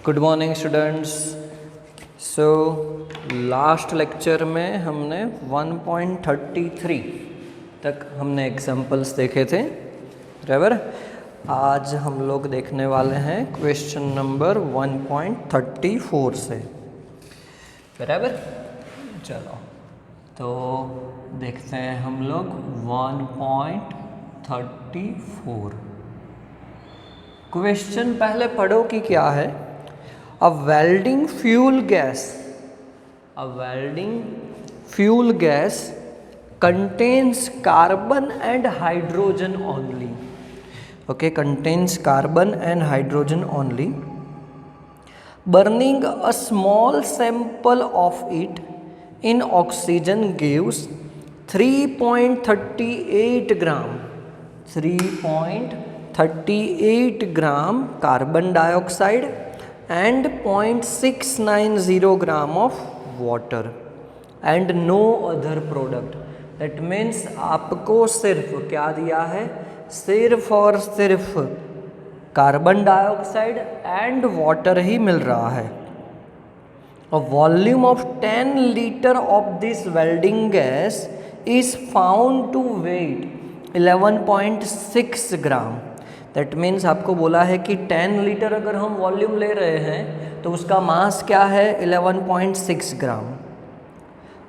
Good morning students. So last lecture में हमने 1.33 तक हमने एग्जाम्पल्स देखे थे, बराबर। आज हम लोग देखने वाले हैं क्वेश्चन नंबर 1.34 से, बराबर। चलो तो देखते हैं हम लोग 1.34 क्वेश्चन। पहले पढ़ो कि क्या है। A welding fuel gas contains carbon and hydrogen only. Okay, contains carbon and hydrogen only. Burning a small sample of it in oxygen gives 3.38 gram. 3.38 gram carbon dioxide and 0.690 gram of water and no other product. That means आपको सिर्फ क्या दिया है, सिर्फ और सिर्फ carbon dioxide and water ही मिल रहा है। A volume of 10 liter of this welding gas is found to weight 11.6 gram. That means आपको बोला है कि 10 लीटर अगर हम वॉल्यूम ले रहे हैं तो उसका मास क्या है, 11.6 ग्राम।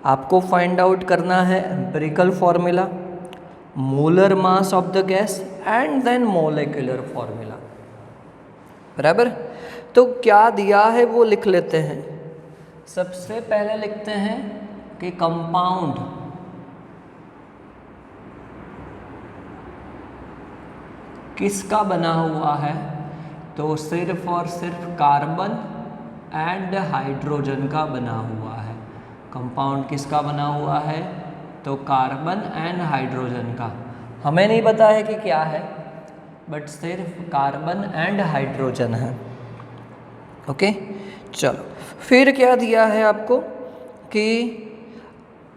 आपको फाइंड आउट करना है empirical formula, molar mass of the gas and then molecular formula, बराबर। तो क्या दिया है वो लिख लेते हैं। सबसे पहले लिखते हैं कि कंपाउंड किसका बना हुआ है, तो सिर्फ और सिर्फ कार्बन एंड हाइड्रोजन का बना हुआ है। कंपाउंड किसका बना हुआ है, तो कार्बन एंड हाइड्रोजन का। हमें नहीं पता है कि क्या है, बट सिर्फ कार्बन एंड हाइड्रोजन है। ओके, चलो फिर क्या दिया है आपको कि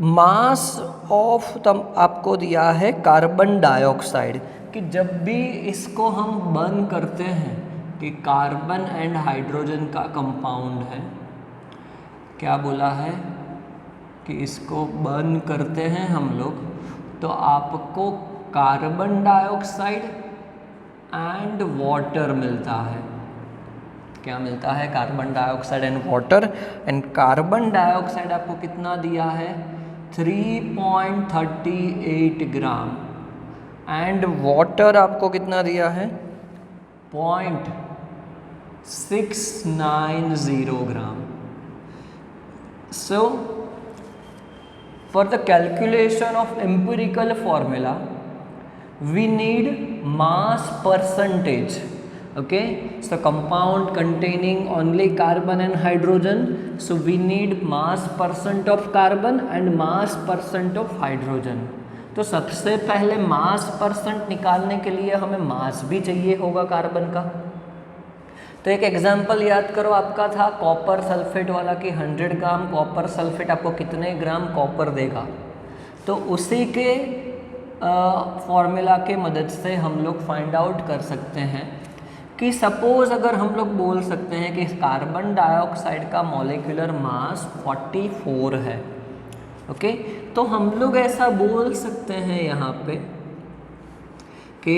मास ऑफ आपको दिया है कार्बन डाइऑक्साइड, कि जब भी इसको हम बर्न करते हैं कि कार्बन एंड हाइड्रोजन का कंपाउंड है, क्या बोला है कि इसको बर्न करते हैं हम लोग तो आपको कार्बन डाइऑक्साइड एंड वाटर मिलता है। क्या मिलता है, carbon dioxide and water. And carbon dioxide आपको कितना दिया है, 3.38 ग्राम एंड वाटर आपको कितना दिया है, 0.690 gram. So for the calculation of empirical formula we need mass percentage. Okay, so compound containing only carbon and hydrogen, so we need mass percent of carbon and mass percent of hydrogen. तो सबसे पहले मास percent निकालने के लिए हमें मास भी चाहिए होगा कार्बन का। तो एक एग्जांपल याद करो, आपका था कॉपर सल्फेट वाला कि 100 ग्राम कॉपर सल्फेट आपको कितने ग्राम कॉपर देगा। तो उसी के फॉर्मूला के मदद से हम लोग फाइंड आउट कर सकते हैं कि सपोज अगर हम लोग बोल सकते हैं कि कार्बन डाइऑक्साइड का मॉलिक्यूलर मास 44 है। ओके, तो हम लोग ऐसा बोल सकते हैं यहाँ पे कि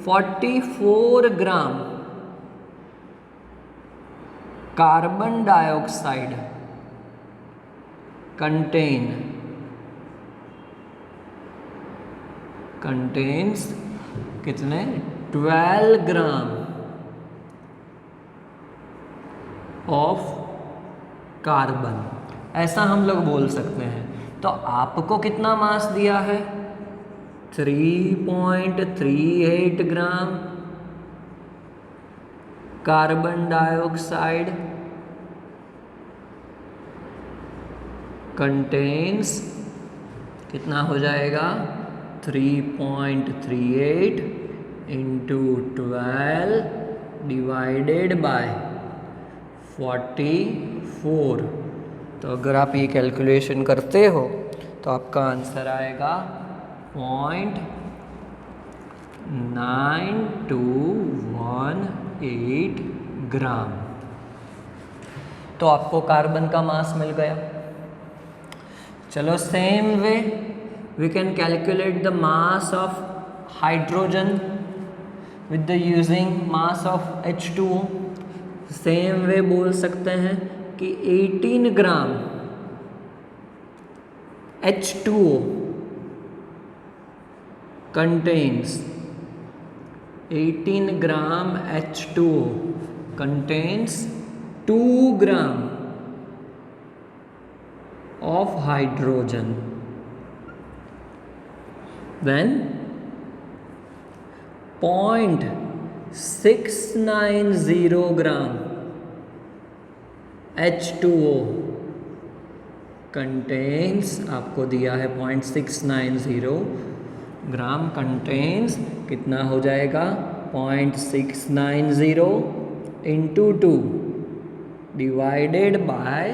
44 ग्राम कार्बन डाइऑक्साइड कंटेन्स कितने, 12 ग्राम ऑफ कार्बन, ऐसा हम लोग बोल सकते हैं। तो आपको कितना मास दिया है, 3.38 ग्राम कार्बन डाइऑक्साइड कंटेन्स, कितना हो जाएगा, 3.38 इंटू 12 डिवाइडेड बाय 44। तो अगर आप ये कैलकुलेशन करते हो तो आपका आंसर आएगा 0.9218 ग्राम। तो आपको कार्बन का मास मिल गया। चलो same way we can calculate the mass of hydrogen with the using mass of H2O। Same way बोल सकते हैं कि 18 ग्राम H2O contains 18 gram H2O contains 2 gram of hydrogen. Then 0.690 gram H2O contains, आपको दिया है 0.690 ग्राम, कंटेन्स कितना हो जाएगा 0.690 इंटू 2 डिवाइडेड बाय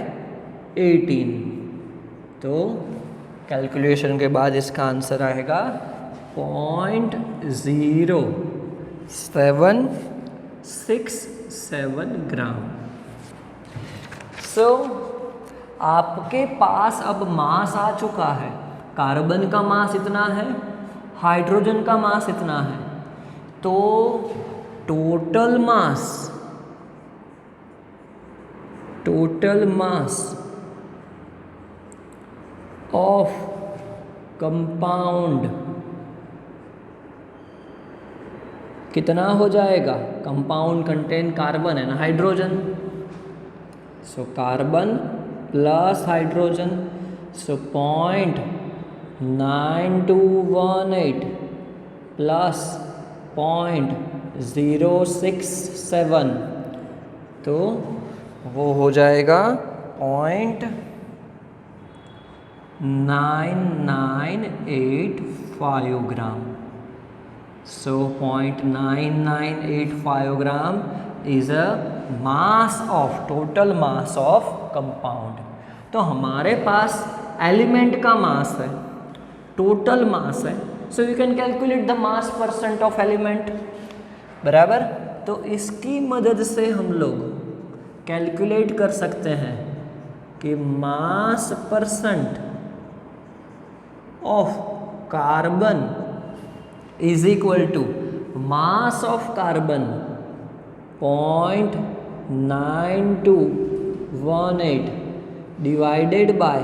18। तो कैलकुलेशन के बाद इसका आंसर आएगा 0.0767 ग्राम। सो आपके पास अब मास आ चुका है। कार्बन का मास इतना है, हाइड्रोजन का मास इतना है, तो टोटल मास ऑफ कंपाउंड कितना हो जाएगा? Compound contain carbon and hydrogen, so carbon plus hydrogen, so 0.9218 plus 0.067, तो वो हो जाएगा 0.9985 ग्राम। सो 0.9985 gram is a mass of, total mass of compound. तो हमारे पास एलिमेंट का मास है, टोटल मास है, so you can calculate the mass percent of element, बराबर। तो इसकी मदद से हम लोग कैलकुलेट कर सकते हैं कि mass percent of carbon is equal to mass of carbon 0.9218 divided by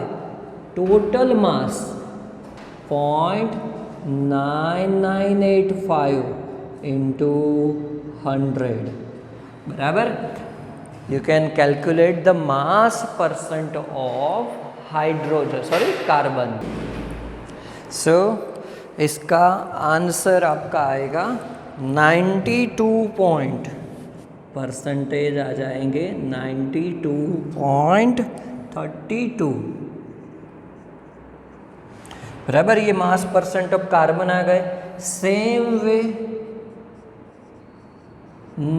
total mass 0.9985 into 100, बराबर। You can calculate the mass percent of carbon. So इसका आंसर आपका आएगा 92 परसेंटेज आ जाएंगे 92.32, बराबर। ये मास परसेंट ऑफ कार्बन आ गए। Same way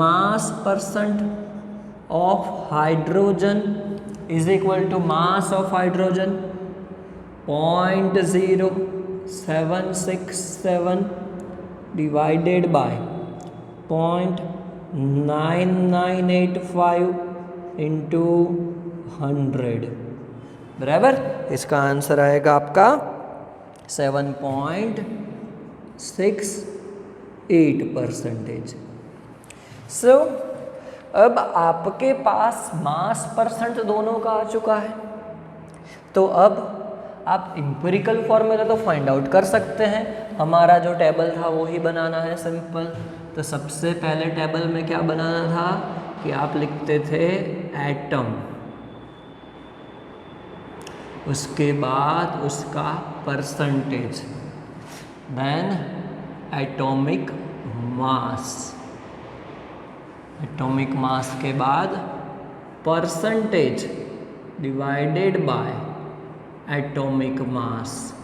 mass percent of hydrogen is equal to mass of hydrogen 0.0767 divided by 0.9985 into 100, बराबर। इसका आंसर आएगा आपका 7.68%। सो अब आपके पास मास परसेंट दोनों का आ चुका है, तो अब आप इंपेरिकल फॉर्मूला तो फाइंड आउट कर सकते हैं। हमारा जो टेबल था वो ही बनाना है, सिंपल। तो सबसे पहले टेबल में क्या बनाना था कि आप लिखते थे एटम, उसके बाद उसका percentage, then atomic mass, atomic mass के बाद percentage divided by atomic mass.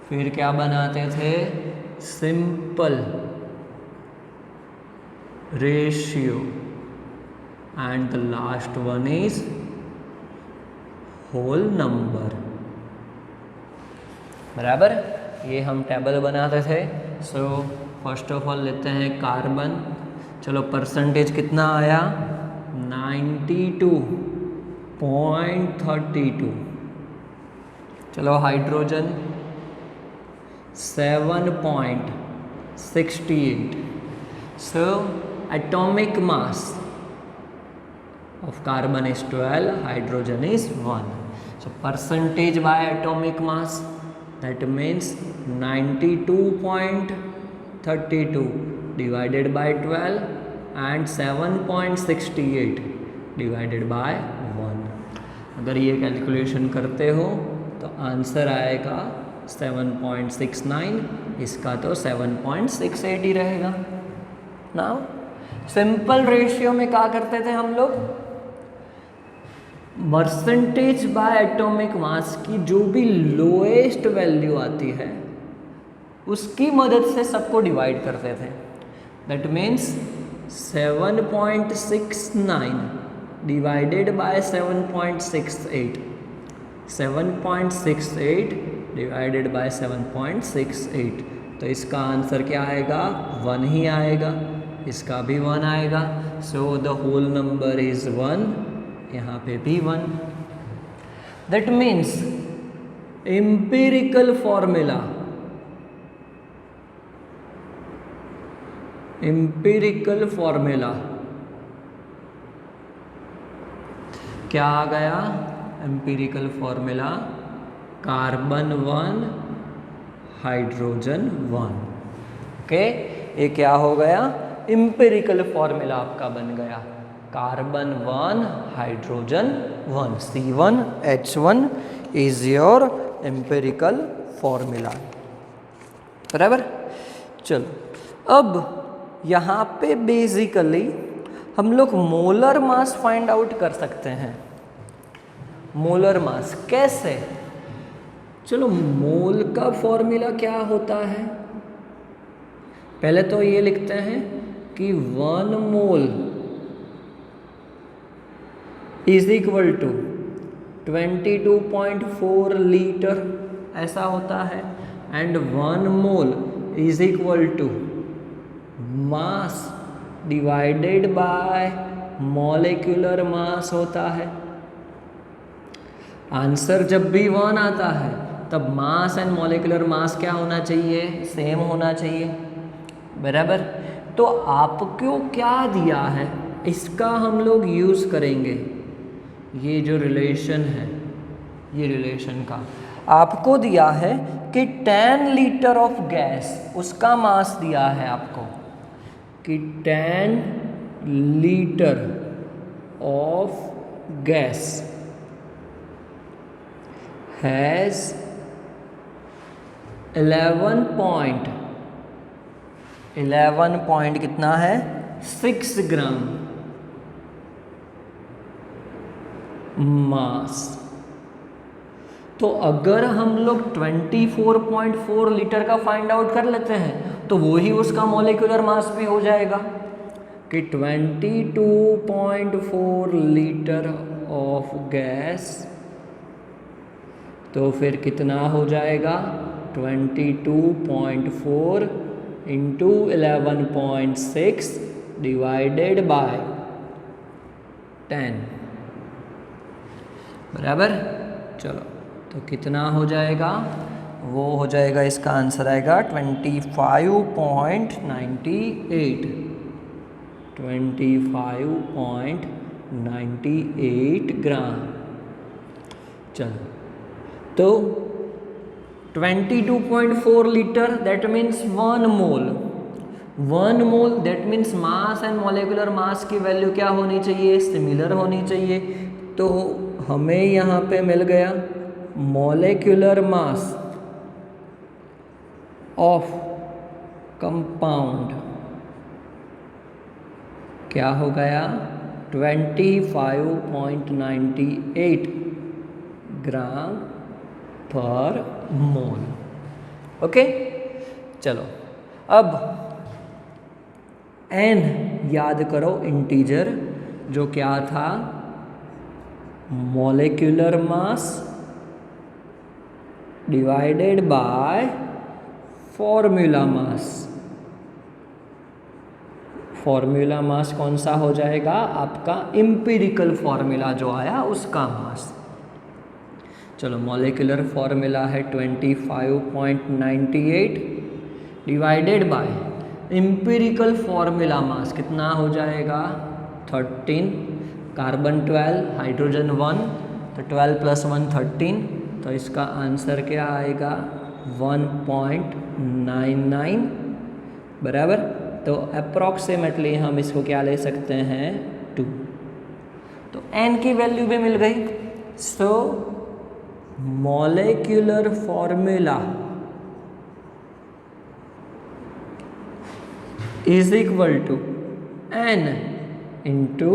फिर क्या बनाते थे? Simple ratio, and the last one is whole number, बराबर। ये हम टेबल बनाते थे। सो फर्स्ट ऑफ ऑल लेते हैं कार्बन। चलो परसेंटेज कितना आया? 92 0.32। चलो hydrogen 7.68। So atomic mass of carbon is 12, hydrogen is 1. So percentage by atomic mass, that means 92.32 divided by 12 and 7.68 divided by 1। अगर ये कैलकुलेशन करते हो तो आंसर आएगा 7.69, इसका तो 7.68 ही रहेगा। नाउ सिंपल रेशियो में क्या करते थे हम लोग, परसेंटेज बाय एटॉमिक मास की जो भी लोएस्ट वैल्यू आती है उसकी मदद से सबको डिवाइड करते थे। That means 7.69 divided by 7.68, 7.68 divided by 7.68, तो इसका आंसर क्या आएगा, 1 ही आएगा, इसका भी 1 आएगा। So the whole number is 1, यहाँ पे भी 1। That means empirical formula, empirical formula क्या आ गया, empirical formula carbon 1 hydrogen 1। Okay, ये क्या हो गया, एम्पिरिकल फॉर्मूला आपका बन गया, carbon 1 hydrogen 1, C1H1 is your empirical formula. बराबर। चलो अब यहाँ पे बेसिकली हम लोग मोलर मास फाइंड आउट कर सकते हैं। मोलर मास कैसे, चलो मोल का फॉर्मूला क्या होता है, पहले तो ये लिखते हैं कि 1 mole is equal to 22.4 litre, ऐसा होता है। And 1 mole is equal to mass divided by molecular mass होता है। आंसर जब भी 1 आता है तब मास एंड मॉलिक्यूलर मास क्या होना चाहिए, सेम होना चाहिए। बराबर। तो आपको क्या दिया है इसका हम लोग यूज़ करेंगे, ये जो रिलेशन है, ये रिलेशन का आपको दिया है कि 10 लीटर ऑफ गैस, उसका मास दिया है आपको कि 10 litre of gas has 11 point कितना है, 6 ग्राम मास। तो अगर हम लोग 24.4 लीटर का फाइंड आउट कर लेते हैं तो वो ही उसका मॉलिक्यूलर मास भी हो जाएगा कि 22.4 लीटर ऑफ गैस, तो फिर कितना हो जाएगा, 22.4 इंटू 11.6 डिवाइडेड बाय 10। बराबर। चलो तो कितना हो जाएगा, वो हो जाएगा, इसका आंसर आएगा 25.98 ग्राम। चलो तो 22.4 litre that means 1 mole, 1 mole that means mass and molecular mass की वैल्यू क्या होनी चाहिए, सिमिलर होनी चाहिए। तो हमें यहाँ पे मिल गया मॉलिक्यूलर मास ऑफ कंपाउंड क्या हो गया, 25.98 ग्राम पर मोल। ओके। चलो अब n याद करो, इंटीजर जो क्या था, molecular mass divided by formula mass. Formula mass कौन सा हो जाएगा आपका, एम्पिरिकल फॉर्मूला जो आया उसका मास। चलो मॉलिक्यूलर फॉर्मूला है 25.98 divided by empirical formula mass कितना हो जाएगा 13, कार्बन 12, हाइड्रोजन 1, तो 12 + 1 13, तो इसका आंसर क्या आएगा 1.99 बराबर। तो अप्रॉक्सीमेटली हम इसको क्या ले सकते हैं 2, तो n की वैल्यू भी मिल गई। So molecular formula is equal to n into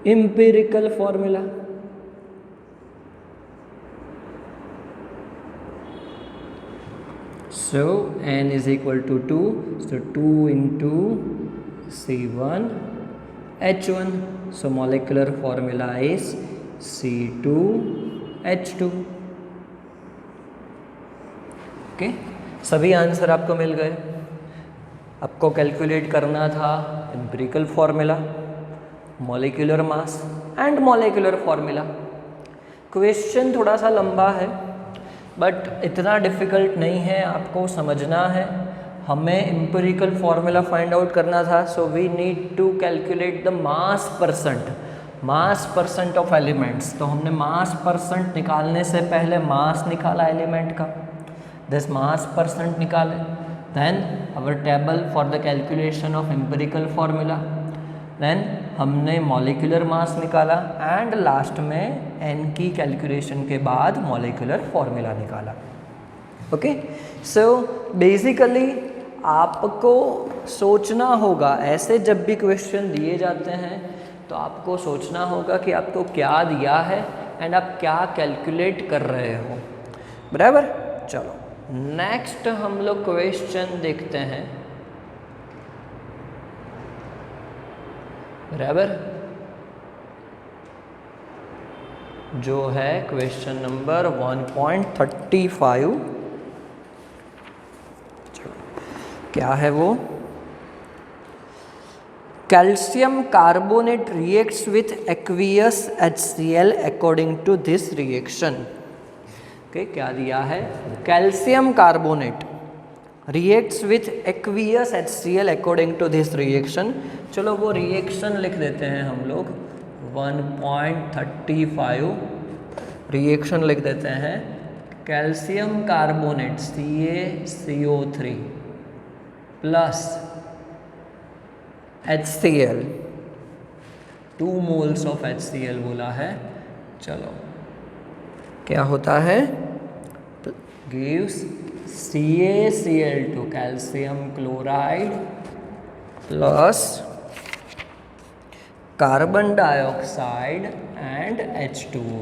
empirical formula. So n is equal to 2, so 2 into C1H1, so molecular formula is C2H2। Okay, सभी आंसर आपको मिल गए। आपको कैलकुलेट करना था empirical formula, molecular mass and molecular formula. Question थोड़ा सा लंबा है बट इतना डिफ़िकल्ट नहीं है, आपको समझना है। हमें एम्पिरिकल फॉर्मूला फाइंड आउट करना था, so we need to calculate the mass percent of elements. तो हमने मास परसेंट निकालने से पहले मास निकाला एलिमेंट का, दिस मास परसेंट निकाले, then our table for the calculation of empirical formula, then हमने मॉलिक्यूलर मास निकाला एंड लास्ट में n की कैलकुलेशन के बाद मॉलिक्यूलर फॉर्मूला निकाला। ओके, सो बेसिकली आपको सोचना होगा, ऐसे जब भी क्वेश्चन दिए जाते हैं तो आपको सोचना होगा कि आपको क्या दिया है एंड आप क्या कैलकुलेट कर रहे हो, बराबर। चलो नेक्स्ट हम लोग क्वेश्चन देखते हैं, बराबर, जो है क्वेश्चन नंबर 1.35। क्या है वो, calcium carbonate reacts with aqueous HCl according to this reaction. Okay, क्या दिया है, calcium carbonate reacts with aqueous HCl according to this reaction. चलो वो रिएक्शन लिख देते हैं हम लोग, 1.35 रिएक्शन लिख देते हैं। Calcium carbonate CaCO3 plus HCl, 2 moles of HCl बोला है। चलो क्या होता है, gives CaCl2 calcium chloride plus carbon dioxide and H2O।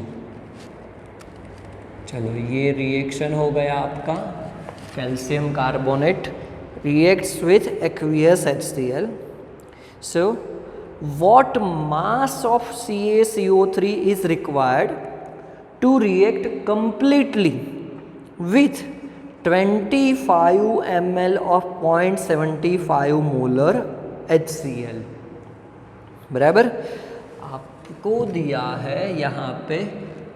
चलो ये रिएक्शन हो गया आपका, calcium carbonate reacts with aqueous HCl. So what mass of CaCO3 is required to react completely with 25 ml of 0.75 molar HCl, बराबर। आपको दिया है यहाँ पे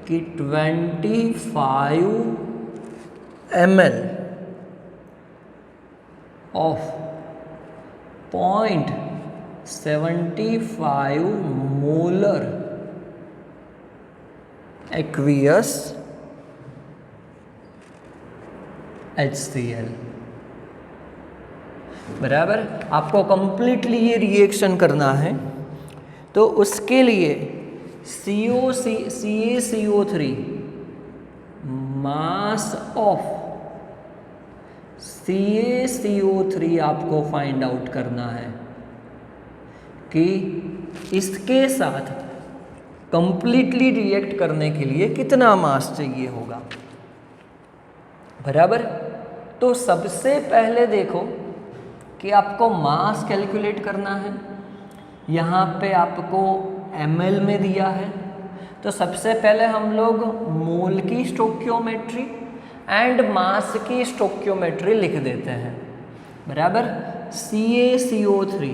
कि 25 ml of 0.75 molar aqueous HCl, बराबर। आपको कंप्लीटली ये रिएक्शन करना है, तो उसके लिए CaCO3 मास ऑफ CaCO3 आपको फाइंड आउट करना है कि इसके साथ कंप्लीटली रिएक्ट करने के लिए कितना मास चाहिए होगा, बराबर। तो सबसे पहले देखो कि आपको मास कैलकुलेट करना है। यहाँ पे आपको ml में दिया है, तो सबसे पहले हम लोग मोल की स्टोइकियोमेट्री एंड मास की स्टोइकियोमेट्री लिख देते हैं, बराबर। CaCO3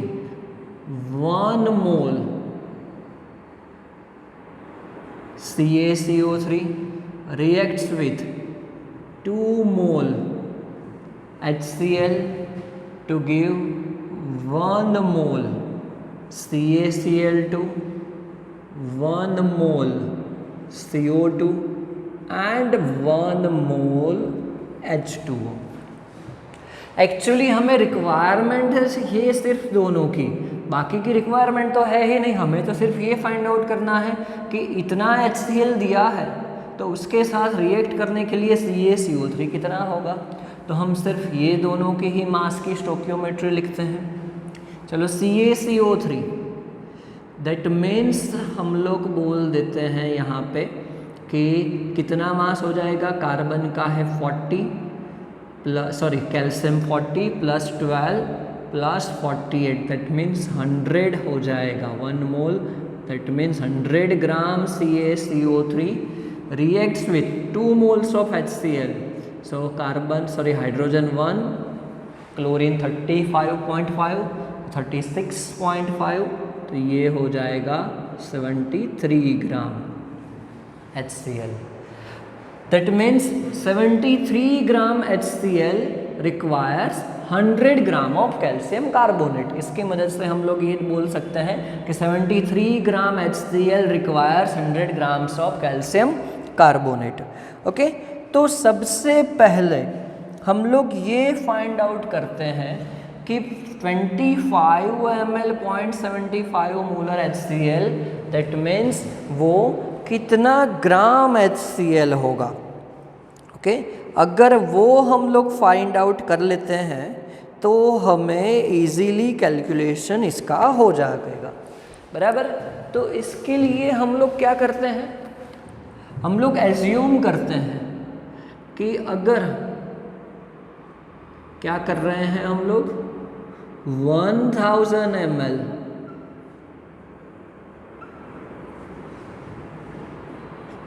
1 mole CaCO3 reacts with 2 mole HCl to give 1 mole CaCl2, 1 mole CO2 and 1 mole H2O। Actually हमें रिक्वायरमेंट है ये सिर्फ दोनों की, बाकी की रिक्वायरमेंट तो है ही नहीं। हमें तो सिर्फ ये फाइंड आउट करना है कि इतना HCl दिया है तो उसके साथ रिएक्ट करने के लिए CaCO3 कितना होगा। तो हम सिर्फ ये दोनों के ही मास की स्टोकियोमेट्री लिखते हैं। चलो CaCO3 दैट मीन्स हम लोग बोल देते हैं यहाँ पे कि कितना मास हो जाएगा। कार्बन का है 40 plus calcium 40 plus 12 plus 48 that means 100 हो जाएगा 1 mole. That means 100 gram CaCO3 reacts with 2 moles of HCl। so hydrogen 1, chlorine 35.5, 36.5, तो ये हो जाएगा 73 gram HCl। That means 73 gram HCl requires 100 gram of calcium carbonate. इसकी मदद से हम लोग ये बोल सकते हैं कि 73 gram HCl requires 100 grams of calcium carbonate. Okay, तो सबसे पहले हम लोग ये फाइंड आउट करते हैं कि 25 ml 0.75 molar HCl that means वो कितना ग्राम HCl होगा। ओके, अगर वो हम लोग फाइंड आउट कर लेते हैं तो हमें इजीली कैलकुलेशन इसका हो जाएगा, बराबर। तो इसके लिए हम लोग क्या करते हैं, हम लोग एज्यूम करते हैं कि अगर क्या कर रहे हैं हम लोग 1000 ml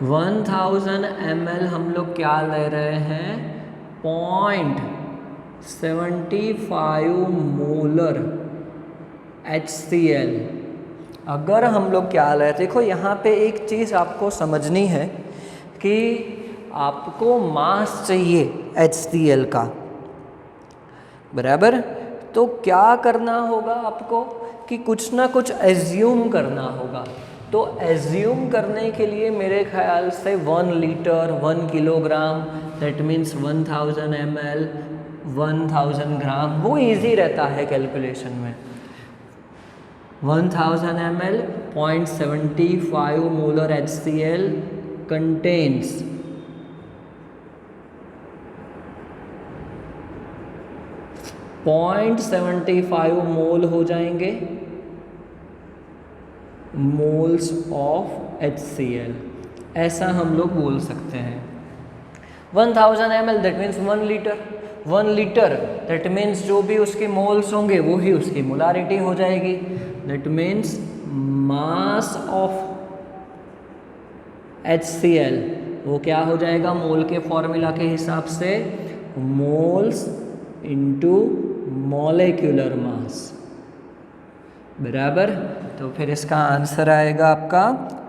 1000 ml हम लोग क्या ले रहे हैं 0.75 मोलर HCl। अगर हम लोग क्या ले, देखो यहाँ पे एक चीज़ आपको समझनी है कि आपको मास चाहिए HCl का, बराबर। तो क्या करना होगा आपको कि कुछ ना कुछ एज्यूम करना होगा। तो एज्यूम करने के लिए मेरे ख्याल से 1 litre 1 kilogram that means 1000 ml 1000 ग्राम वो इजी रहता है कैलकुलेशन में। 1000 ml 0.75 मोलर HCl contains 0.75 मोल हो जाएंगे मोल्स ऑफ HCl, ऐसा हम लोग बोल सकते हैं। 1000 ml that means 1 litre, 1 litre that means जो भी उसके मोल्स होंगे वो ही उसकी मोलारिटी हो जाएगी। That means mass of HCl वो क्या हो जाएगा मोल के फॉर्मूला के हिसाब से मोल्स इनटू मॉलिक्यूलर मास, बराबर। तो फिर इसका आंसर आएगा आपका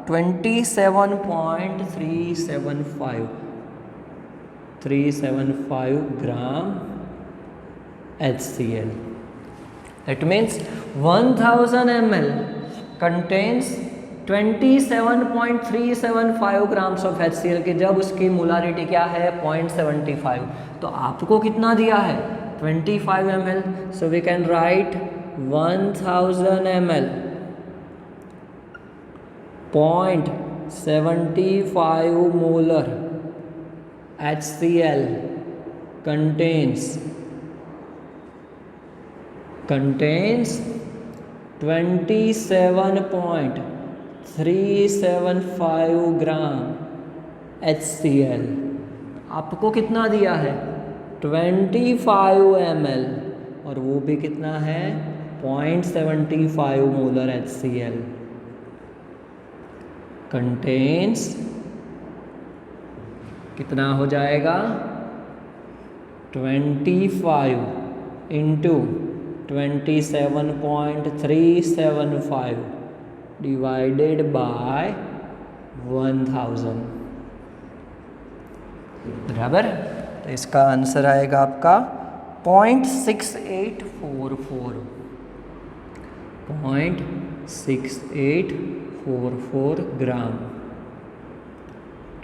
27.375 ग्राम HCl। That means 1000 ml contains 27.375 grams of HCl के जब उसकी मोलारिटी क्या है 0.75, तो आपको कितना दिया है 25 ml। So we can write 1000 ml 0.75 molar HCl contains 27.375 gram HCl। आपको कितना दिया है 25 ml और वो भी कितना है 0.75 मोलर HCl कंटेन्स कितना हो जाएगा 25 इंटू 27.375 डिवाइडेड बाय 1000 बराबर। तो इसका आंसर आएगा आपका 0.6844 ग्राम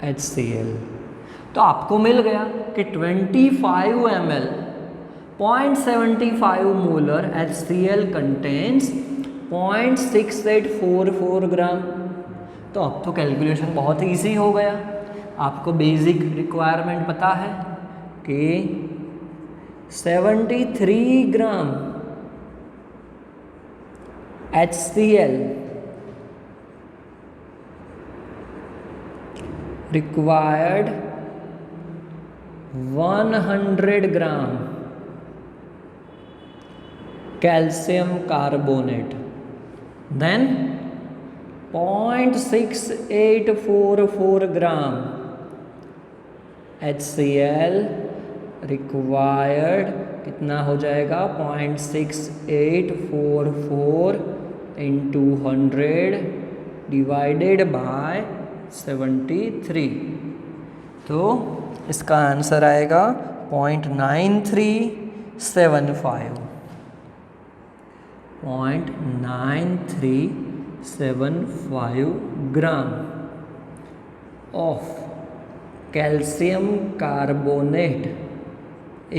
HCl। तो आपको मिल गया कि 25 ml 0.75 मोलर HCl कंटेन्स 0.6844 ग्राम। तो अब तो कैलकुलेशन बहुत ईजी हो गया। आपको बेसिक रिक्वायरमेंट पता है कि 73 ग्राम HCl required 100 ग्राम calcium carbonate, then 0.6844 ग्राम HCl required कितना हो जाएगा 0.6844 into 100 डिवाइडेड बाय 73। तो इसका आंसर आएगा 0.9375 ग्राम of calcium carbonate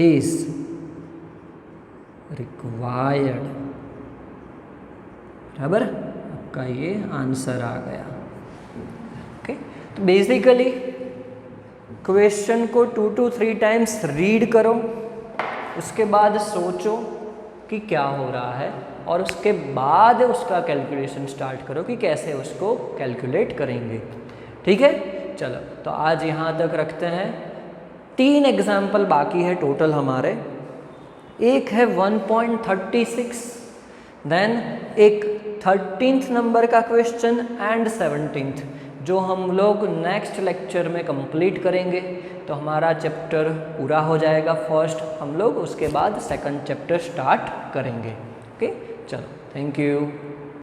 is required। बराबर, आपका ये आंसर आ गया। ओके, तो बेसिकली क्वेश्चन को 2 to 3 टाइम्स रीड करो, उसके बाद सोचो कि क्या हो रहा है और उसके बाद उसका कैलकुलेशन स्टार्ट करो कि कैसे उसको कैलकुलेट करेंगे। ठीक है, चलो तो आज यहाँ तक रखते हैं। 3 एग्जाम्पल बाकी है टोटल हमारे। एक है 1.36, देन एक 13th नंबर का क्वेश्चन एंड 17th, जो हम लोग नेक्स्ट लेक्चर में कंप्लीट करेंगे। तो हमारा चैप्टर पूरा हो जाएगा फर्स्ट, हम लोग उसके बाद सेकंड चैप्टर स्टार्ट करेंगे। ओके, चलो, थैंक यू।